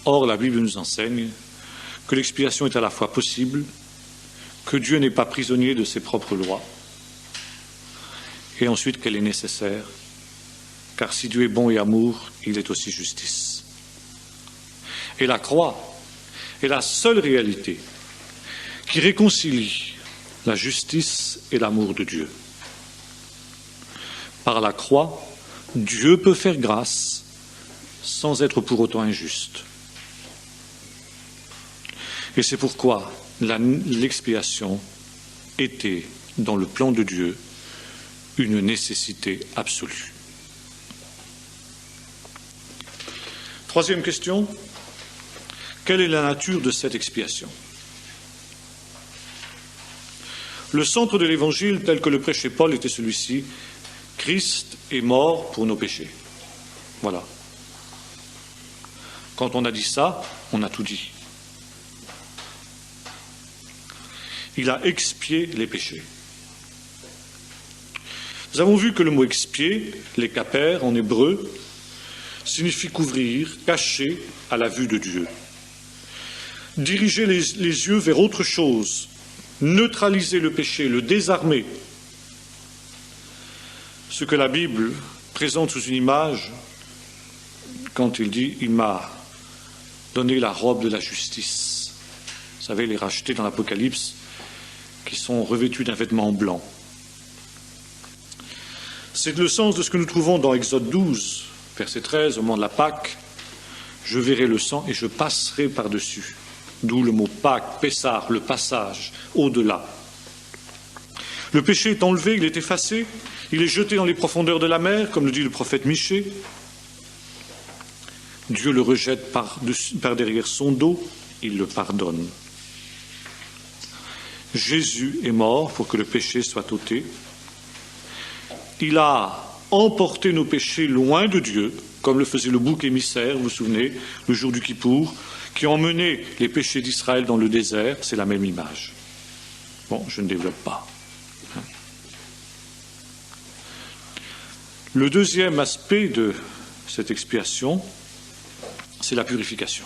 Or, la Bible nous enseigne que l'expiation est à la fois possible, que Dieu n'est pas prisonnier de ses propres lois, et ensuite qu'elle est nécessaire, car si Dieu est bon et amour, il est aussi justice. Et la croix est la seule réalité qui réconcilie la justice et l'amour de Dieu. Par la croix, Dieu peut faire grâce sans être pour autant injuste. Et c'est pourquoi l'expiation était, dans le plan de Dieu, une nécessité absolue. Troisième question. Quelle est la nature de cette expiation? Le centre de l'Évangile, tel que le prêchait Paul, était celui-ci. Christ est mort pour nos péchés. Voilà. Quand on a dit ça, on a tout dit. Il a expié les péchés. Nous avons vu que le mot expier, les kapers en hébreu, signifie couvrir, cacher à la vue de Dieu. diriger les yeux vers autre chose, neutraliser le péché, le désarmer. Ce que la Bible présente sous une image, quand il dit « il m'a donné la robe de la justice ». Vous savez, les rachetés dans l'Apocalypse, qui sont revêtus d'un vêtement blanc. C'est le sens de ce que nous trouvons dans Exode 12, verset 13, au moment de la Pâque. « Je verrai le sang et je passerai par-dessus ». D'où le mot Pâque, Pessar, le passage, au-delà. Le péché est enlevé, il est effacé, il est jeté dans les profondeurs de la mer, comme le dit le prophète Michée. Dieu le rejette par derrière son dos, il le pardonne. Jésus est mort pour que le péché soit ôté. Il a emporté nos péchés loin de Dieu, comme le faisait le bouc émissaire, vous vous souvenez, le jour du Kippour, qui ont mené les péchés d'Israël dans le désert. C'est la même image. Bon, je ne développe pas. Le deuxième aspect de cette expiation, c'est la purification.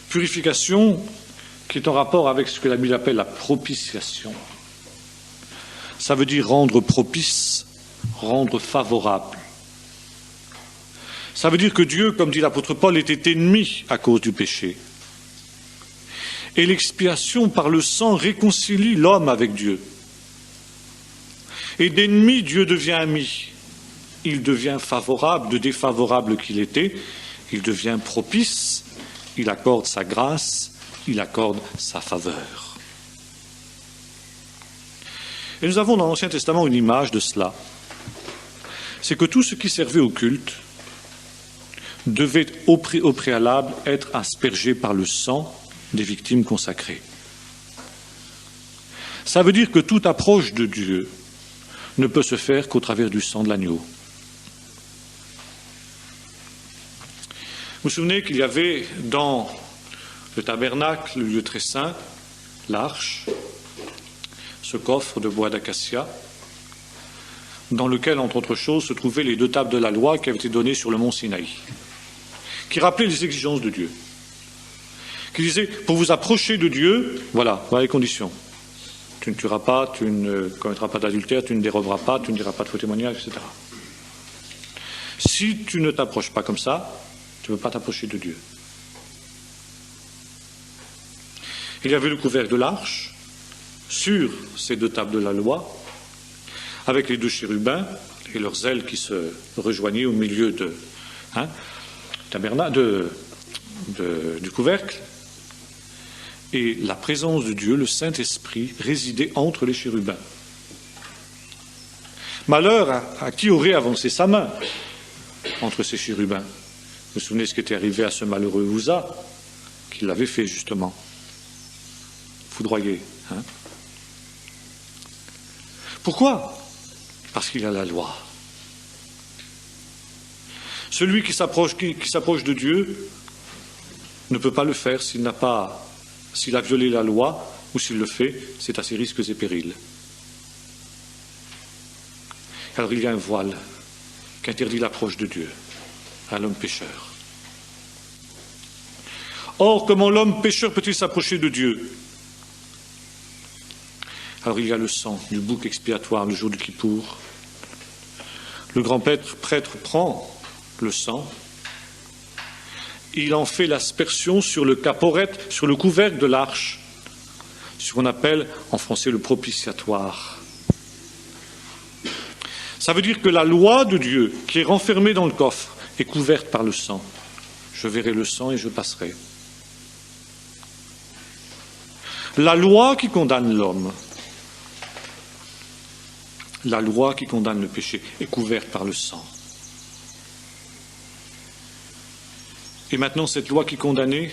Purification qui est en rapport avec ce que la Bible appelle la propitiation. Ça veut dire rendre propice, rendre favorable. Ça veut dire que Dieu, comme dit l'apôtre Paul, était ennemi à cause du péché. Et l'expiation par le sang réconcilie l'homme avec Dieu. Et d'ennemi, Dieu devient ami. Il devient favorable, de défavorable qu'il était, il devient propice, il accorde sa grâce, il accorde sa faveur. Et nous avons dans l'Ancien Testament une image de cela. C'est que tout ce qui servait au culte devait au préalable être aspergé par le sang des victimes consacrées. Ça veut dire que toute approche de Dieu ne peut se faire qu'au travers du sang de l'agneau. Vous vous souvenez qu'il y avait dans le tabernacle, le lieu très saint, l'arche, ce coffre de bois d'acacia, dans lequel, entre autres choses, se trouvaient les 2 tables de la loi qui avaient été données sur le mont Sinaï, qui rappelaient les exigences de Dieu, qui disaient, pour vous approcher de Dieu, voilà les conditions. Tu ne tueras pas, tu ne commettras pas d'adultère, tu ne déroberas pas, tu ne diras pas de faux témoignages, etc. Si tu ne t'approches pas comme ça, tu ne peux pas t'approcher de Dieu. Il y avait le couvercle de l'arche, sur ces 2 tables de la loi, avec les 2 chérubins et leurs ailes qui se rejoignaient au milieu du couvercle. Et la présence de Dieu, le Saint-Esprit, résidait entre les chérubins. Malheur à qui aurait avancé sa main entre ces chérubins. Vous vous souvenez ce qui était arrivé à ce malheureux Uza, qui l'avait fait justement. Foudroyé. Pourquoi ? Parce qu'il y a la loi. Celui qui s'approche de Dieu ne peut pas le faire s'il a violé la loi, ou s'il le fait, c'est à ses risques et périls. Alors il y a un voile qui interdit l'approche de Dieu à l'homme pécheur. Or, comment l'homme pécheur peut-il s'approcher de Dieu ? Alors il y a le sang du bouc expiatoire le jour du Kippour. Le grand prêtre prend le sang, il en fait l'aspersion sur le caporet, sur le couvercle de l'arche, ce qu'on appelle en français le propitiatoire. Ça veut dire que la loi de Dieu, qui est renfermée dans le coffre, est couverte par le sang. Je verrai le sang et je passerai. La loi qui condamne l'homme, la loi qui condamne le péché, est couverte par le sang. Et maintenant, cette loi qui condamnait,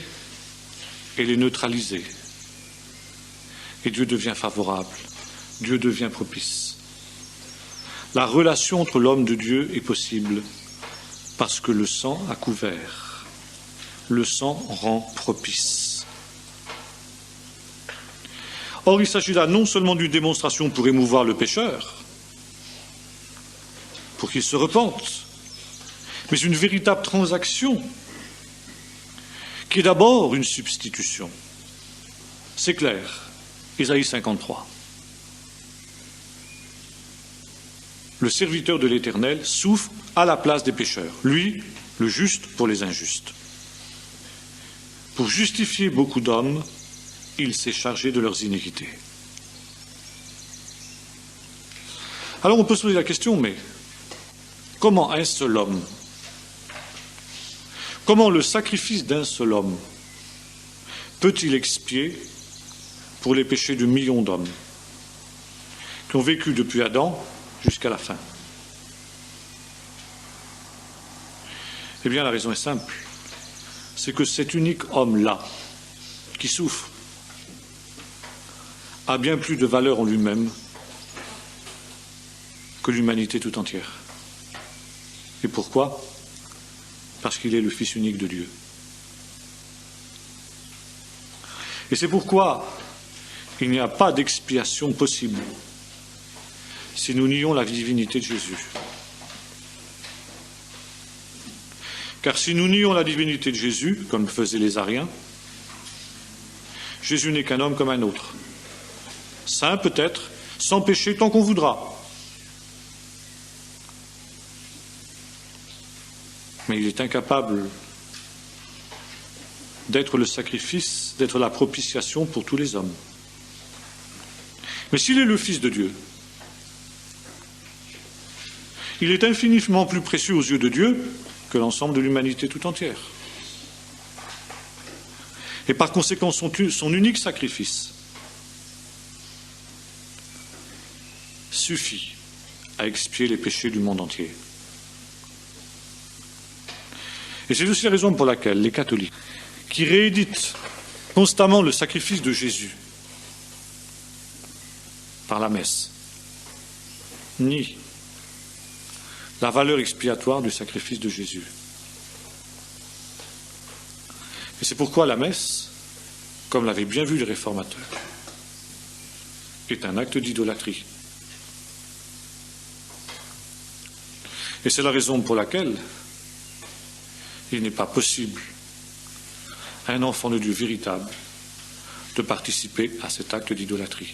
elle est neutralisée. Et Dieu devient favorable. Dieu devient propice. La relation entre l'homme de Dieu est possible parce que le sang a couvert. Le sang rend propice. Or, il s'agit là non seulement d'une démonstration pour émouvoir le pécheur, pour qu'il se repente, mais une véritable transaction qui est d'abord une substitution. C'est clair. Ésaïe 53. Le serviteur de l'Éternel souffre à la place des pécheurs. Lui, le juste pour les injustes. Pour justifier beaucoup d'hommes, il s'est chargé de leurs iniquités. Alors on peut se poser la question, mais comment un seul homme, comment le sacrifice d'un seul homme peut-il expier pour les péchés de millions d'hommes qui ont vécu depuis Adam jusqu'à la fin? Eh bien, la raison est simple. C'est que cet unique homme-là, qui souffre, a bien plus de valeur en lui-même que l'humanité tout entière. Et pourquoi? Parce qu'il est le Fils unique de Dieu. Et c'est pourquoi il n'y a pas d'expiation possible si nous nions la divinité de Jésus. Car si nous nions la divinité de Jésus, comme faisaient les Ariens, Jésus n'est qu'un homme comme un autre. Saint peut-être, sans péché tant qu'on voudra. Mais il est incapable d'être le sacrifice, d'être la propitiation pour tous les hommes. Mais s'il est le Fils de Dieu, il est infiniment plus précieux aux yeux de Dieu que l'ensemble de l'humanité tout entière. Et par conséquent, son unique sacrifice suffit à expier les péchés du monde entier. Et c'est aussi la raison pour laquelle les catholiques, qui rééditent constamment le sacrifice de Jésus par la messe, nient la valeur expiatoire du sacrifice de Jésus. Et c'est pourquoi la messe, comme l'avaient bien vu les réformateurs, est un acte d'idolâtrie. Et c'est la raison pour laquelle il n'est pas possible à un enfant de Dieu véritable de participer à cet acte d'idolâtrie.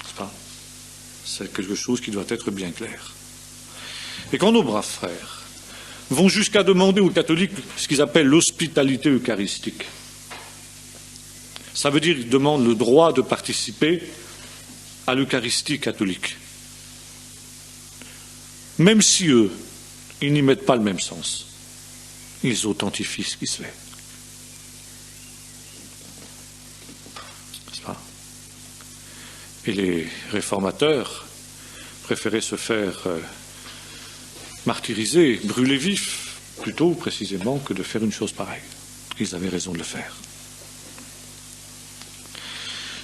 N'est-ce pas? C'est quelque chose qui doit être bien clair. Et quand nos braves frères vont jusqu'à demander aux catholiques ce qu'ils appellent l'hospitalité eucharistique, ça veut dire qu'ils demandent le droit de participer à l'Eucharistie catholique. Même si eux, ils n'y mettent pas le même sens, ils authentifient ce qui se fait. N'est-ce pas? Et les réformateurs préféraient se faire martyriser, brûler vif, plutôt précisément que de faire une chose pareille. Ils avaient raison de le faire.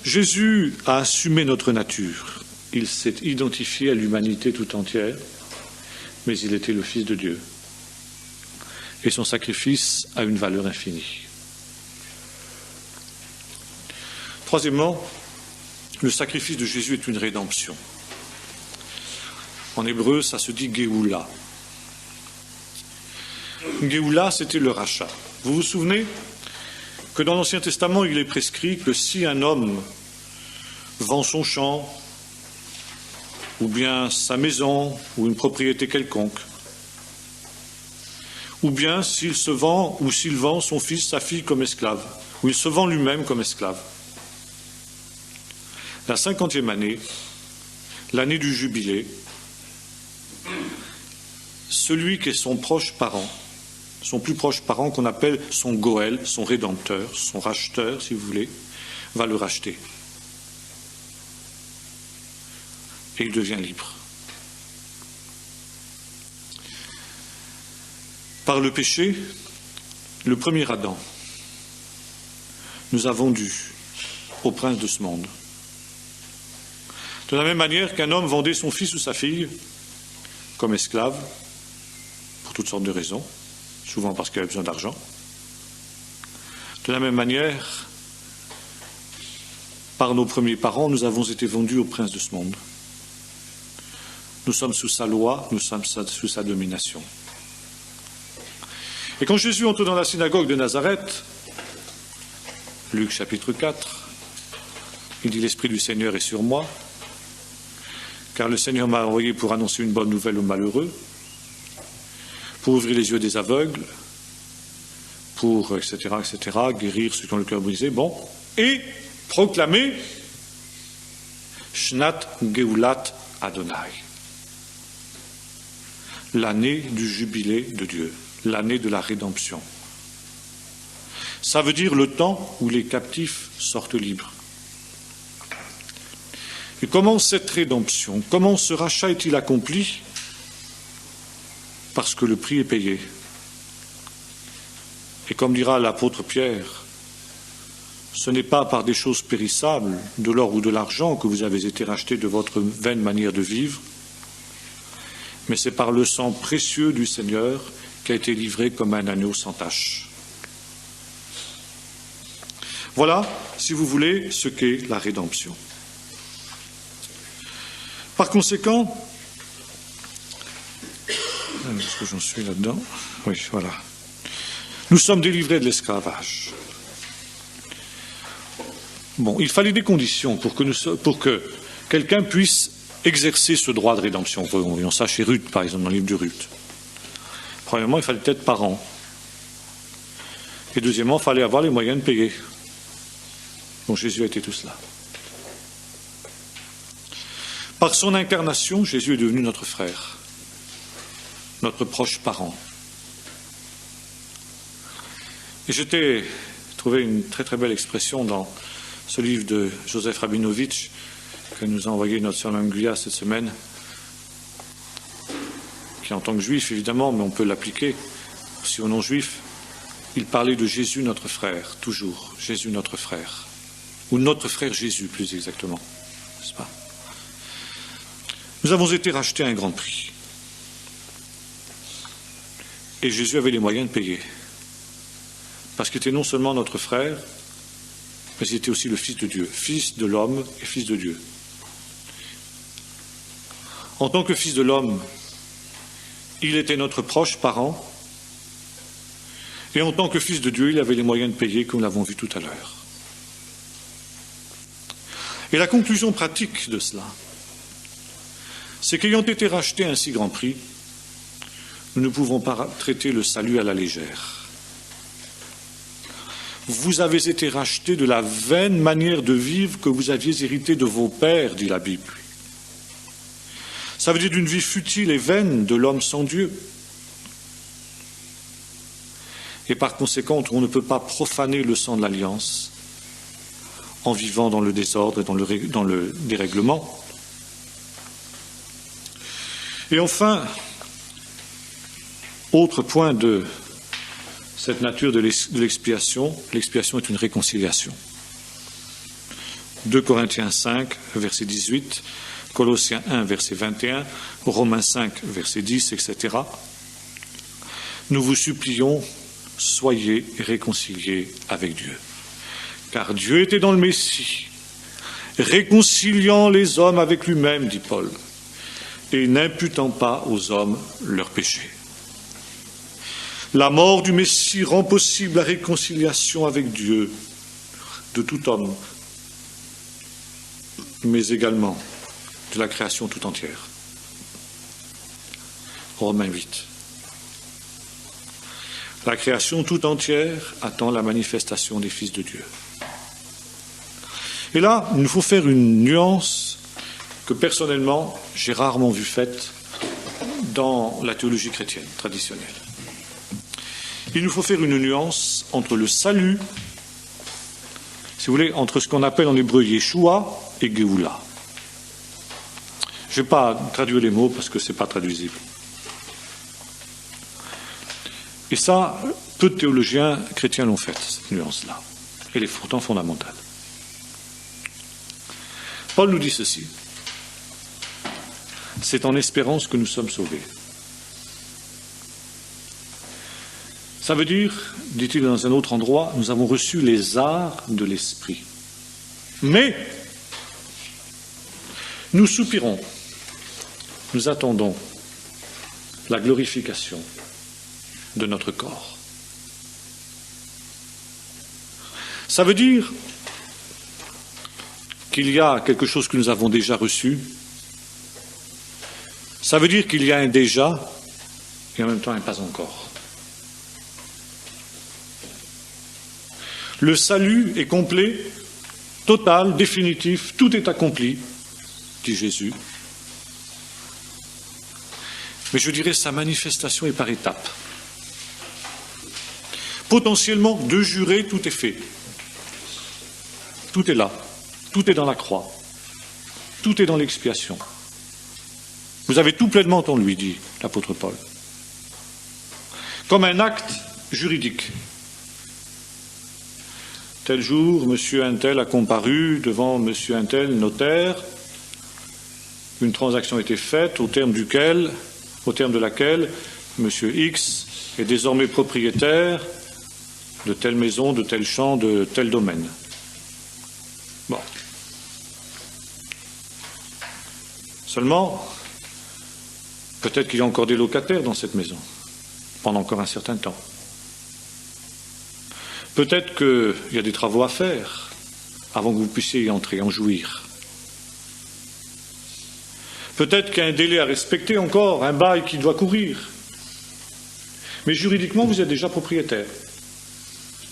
Jésus a assumé notre nature. Il s'est identifié à l'humanité tout entière, mais il était le Fils de Dieu. Et son sacrifice a une valeur infinie. Troisièmement, le sacrifice de Jésus est une rédemption. En hébreu, ça se dit Géoula. Géoula, c'était le rachat. Vous vous souvenez que dans l'Ancien Testament, il est prescrit que si un homme vend son champ, ou bien sa maison, ou une propriété quelconque, ou bien s'il se vend, ou s'il vend son fils, sa fille comme esclave, ou il se vend lui-même comme esclave. La 50e année, l'année du jubilé, celui qui est son proche parent, son plus proche parent qu'on appelle son Goël, son rédempteur, son racheteur, si vous voulez, va le racheter. Et il devient libre. Par le péché, le premier Adam nous a vendus au prince de ce monde. De la même manière qu'un homme vendait son fils ou sa fille comme esclave, pour toutes sortes de raisons, souvent parce qu'il avait besoin d'argent. De la même manière, par nos premiers parents, nous avons été vendus au prince de ce monde. Nous sommes sous sa loi, nous sommes sous sa domination. Et quand Jésus entre dans la synagogue de Nazareth, Luc chapitre 4, il dit « L'Esprit du Seigneur est sur moi, car le Seigneur m'a envoyé pour annoncer une bonne nouvelle aux malheureux, pour ouvrir les yeux des aveugles, pour etc., guérir ceux qui ont le cœur brisé, bon, et proclamer Shnat Geulat Adonai, l'année du jubilé de Dieu, l'année de la rédemption. Ça veut dire le temps où les captifs sortent libres. Et comment cette rédemption, comment ce rachat est-il accompli? Parce que le prix est payé. Et comme dira l'apôtre Pierre, ce n'est pas par des choses périssables, de l'or ou de l'argent, que vous avez été rachetés de votre vaine manière de vivre, mais c'est par le sang précieux du Seigneur qui a été livré comme un agneau sans tache. Voilà, si vous voulez, ce qu'est la rédemption. Par conséquent, est-ce que j'en suis là-dedans? Oui, voilà. Nous sommes délivrés de l'esclavage. Bon, il fallait des conditions pour que quelqu'un puisse exercer ce droit de rédemption. Voyons ça chez Ruth, par exemple, dans le livre de Ruth. Premièrement, il fallait être parent. Et deuxièmement, il fallait avoir les moyens de payer. Bon, Jésus a été tout cela. Par son incarnation, Jésus est devenu notre frère, notre proche parent. Et j'ai trouvé une très très belle expression dans ce livre de Joseph Rabinovitch que nous a envoyé notre sœur Manguia cette semaine, qui en tant que juif évidemment, mais on peut l'appliquer aussi aux non-juifs. Il parlait de Jésus notre frère, toujours, Jésus notre frère, ou notre frère Jésus plus exactement, n'est-ce pas? Nous avons été rachetés à un grand prix. Et Jésus avait les moyens de payer. Parce qu'il était non seulement notre frère, mais il était aussi le Fils de Dieu, Fils de l'homme et Fils de Dieu. En tant que Fils de l'homme, il était notre proche parent, et en tant que Fils de Dieu, il avait les moyens de payer, comme nous l'avons vu tout à l'heure. Et la conclusion pratique de cela, c'est qu'ayant été rachetés à un si grand prix, nous ne pouvons pas traiter le salut à la légère. Vous avez été rachetés de la vaine manière de vivre que vous aviez héritée de vos pères, dit la Bible. Ça veut dire d'une vie futile et vaine de l'homme sans Dieu. Et par conséquent, on ne peut pas profaner le sang de l'alliance en vivant dans le désordre et dans le dérèglement. Et enfin, autre point de cette nature de l'expiation, l'expiation est une réconciliation. 2 Corinthiens 5, verset 18, Colossiens 1, verset 21, Romains 5, verset 10, etc. Nous vous supplions, soyez réconciliés avec Dieu. Car Dieu était dans le Messie, réconciliant les hommes avec lui-même, dit Paul, et n'imputant pas aux hommes leurs péchés. La mort du Messie rend possible la réconciliation avec Dieu de tout homme, mais également de la création tout entière. Romains 8. La création tout entière attend la manifestation des fils de Dieu. Et là, il nous faut faire une nuance que personnellement, j'ai rarement vue faite dans la théologie chrétienne traditionnelle. Il nous faut faire une nuance entre le salut, si vous voulez, entre ce qu'on appelle en hébreu Yeshua et Géoula. Je ne vais pas traduire les mots parce que ce n'est pas traduisible. Et ça, peu de théologiens chrétiens l'ont faite, cette nuance-là. Elle est pourtant fondamentale. Paul nous dit ceci. C'est en espérance que nous sommes sauvés. Ça veut dire, dit-il dans un autre endroit, nous avons reçu les arts de l'esprit. Mais nous soupirons, nous attendons la glorification de notre corps. Ça veut dire qu'il y a quelque chose que nous avons déjà reçu. Ça veut dire qu'il y a un déjà et en même temps un pas encore. Le salut est complet, total, définitif, tout est accompli, dit Jésus. Mais je dirais sa manifestation est par étapes. Potentiellement, de jurer, tout est fait. Tout est là. Tout est dans la croix. Tout est dans l'expiation. Vous avez tout pleinement en lui, dit l'apôtre Paul. Comme un acte juridique. Tel jour, monsieur Untel a comparu devant monsieur Untel, notaire. Une transaction a été faite au terme de laquelle monsieur X est désormais propriétaire de telle maison, de tel champ, de tel domaine. Bon. Seulement, peut-être qu'il y a encore des locataires dans cette maison, pendant encore un certain temps. Peut-être qu'il y a des travaux à faire avant que vous puissiez y entrer, en jouir. Peut-être qu'il y a un délai à respecter encore, un bail qui doit courir. Mais juridiquement, vous êtes déjà propriétaire.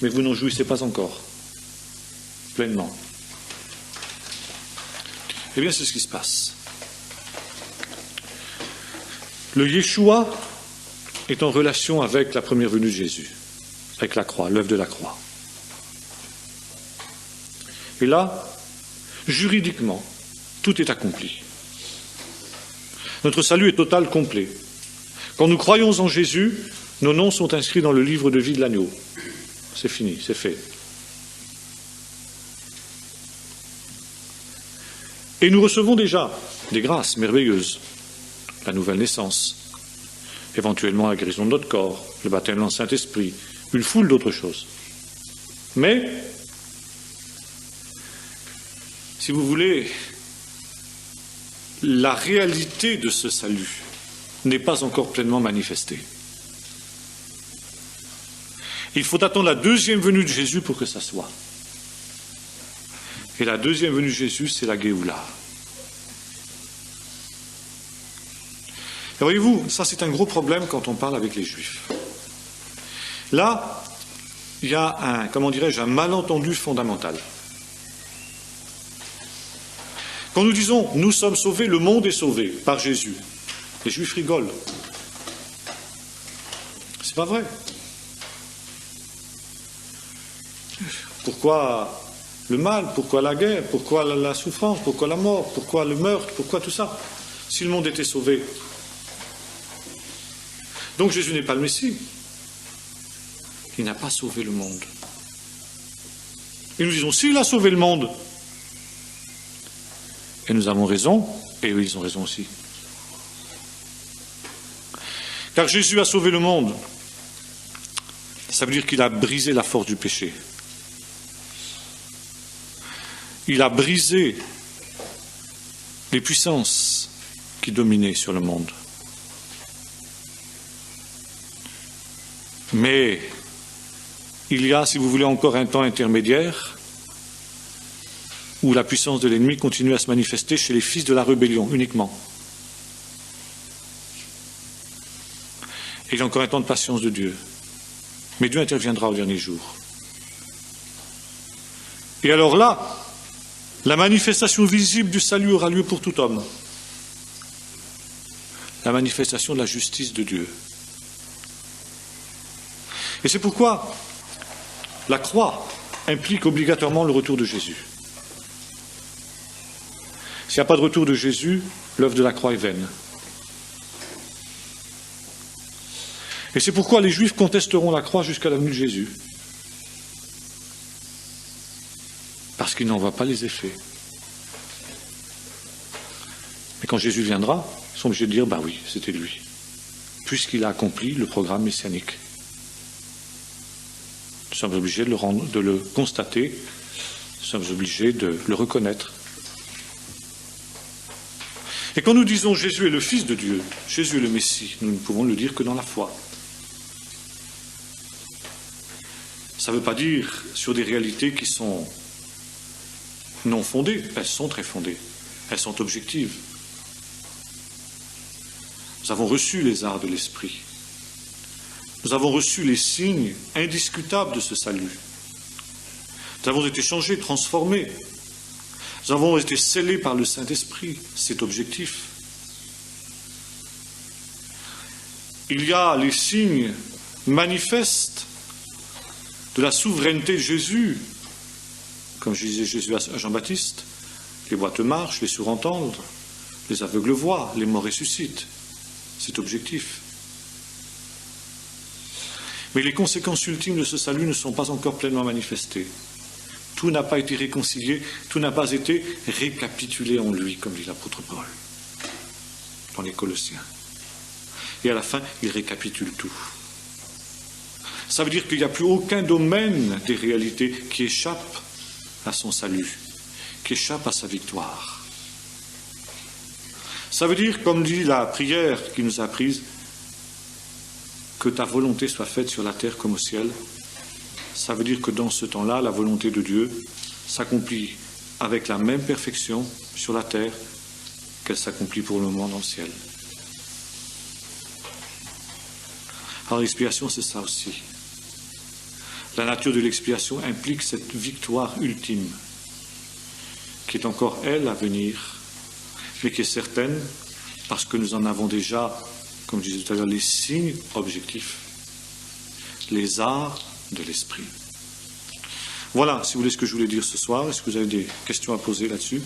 Mais vous n'en jouissez pas encore, pleinement. Eh bien, c'est ce qui se passe. Le Yeshua est en relation avec la première venue de Jésus, avec la croix, l'œuvre de la croix. Et là, juridiquement, tout est accompli. Notre salut est total, complet. Quand nous croyons en Jésus, nos noms sont inscrits dans le livre de vie de l'agneau. C'est fini, c'est fait. Et nous recevons déjà des grâces merveilleuses. La nouvelle naissance, éventuellement la guérison de notre corps, le baptême dans le Saint-Esprit, une foule d'autres choses. Mais, si vous voulez, la réalité de ce salut n'est pas encore pleinement manifestée. Il faut attendre la deuxième venue de Jésus pour que ça soit. Et la deuxième venue de Jésus, c'est la Géoula. Et voyez-vous, ça c'est un gros problème quand on parle avec les Juifs. Là, il y a un malentendu fondamental. Quand nous disons « nous sommes sauvés, le monde est sauvé par Jésus », les Juifs rigolent. C'est pas vrai. Pourquoi le mal? Pourquoi la guerre? Pourquoi la souffrance? Pourquoi la mort? Pourquoi le meurtre? Pourquoi tout ça? Si le monde était sauvé. Donc Jésus n'est pas le Messie. Il n'a pas sauvé le monde. Et nous disons, s'il a sauvé le monde, et nous avons raison, et eux ils ont raison aussi. Car Jésus a sauvé le monde. Ça veut dire qu'il a brisé la force du péché. Il a brisé les puissances qui dominaient sur le monde. Mais il y a, si vous voulez, encore un temps intermédiaire où la puissance de l'ennemi continue à se manifester chez les fils de la rébellion uniquement. Et il y a encore un temps de patience de Dieu. Mais Dieu interviendra au dernier jour. Et alors là, la manifestation visible du salut aura lieu pour tout homme. La manifestation de la justice de Dieu. Et c'est pourquoi la croix implique obligatoirement le retour de Jésus. S'il n'y a pas de retour de Jésus, l'œuvre de la croix est vaine. Et c'est pourquoi les Juifs contesteront la croix jusqu'à la venue de Jésus. Parce qu'ils n'en voient pas les effets. Mais quand Jésus viendra, ils sont obligés de dire, oui, c'était lui. Puisqu'il a accompli le programme messianique. Nous sommes obligés de le constater, nous sommes obligés de le reconnaître. Et quand nous disons Jésus est le Fils de Dieu, Jésus est le Messie, nous ne pouvons le dire que dans la foi. Ça ne veut pas dire sur des réalités qui sont non fondées. Elles sont très fondées. Elles sont objectives. Nous avons reçu les arts de l'esprit. Nous avons reçu les signes indiscutables de ce salut. Nous avons été changés, transformés. Nous avons été scellés par le Saint-Esprit. C'est objectif. Il y a les signes manifestes de la souveraineté de Jésus. Comme je disais Jésus à Jean-Baptiste, les boiteux marchent, les sourds entendent, les aveugles voient, les morts ressuscitent. C'est objectif. Mais les conséquences ultimes de ce salut ne sont pas encore pleinement manifestées. Tout n'a pas été réconcilié, tout n'a pas été récapitulé en lui, comme dit l'apôtre Paul, dans les Colossiens. Et à la fin, il récapitule tout. Ça veut dire qu'il n'y a plus aucun domaine des réalités qui échappe à son salut, qui échappe à sa victoire. Ça veut dire, comme dit la prière qui nous a apprise, que ta volonté soit faite sur la terre comme au ciel. Ça veut dire que dans ce temps-là, la volonté de Dieu s'accomplit avec la même perfection sur la terre qu'elle s'accomplit pour le moment dans le ciel. Alors l'expiation, c'est ça aussi. La nature de l'expiation implique cette victoire ultime, qui est encore, elle, à venir, mais qui est certaine, parce que nous en avons déjà, comme je disais tout à l'heure, les signes objectifs, les arts de l'esprit. Voilà, si vous voulez, ce que je voulais dire ce soir. Est-ce que vous avez des questions à poser là-dessus ?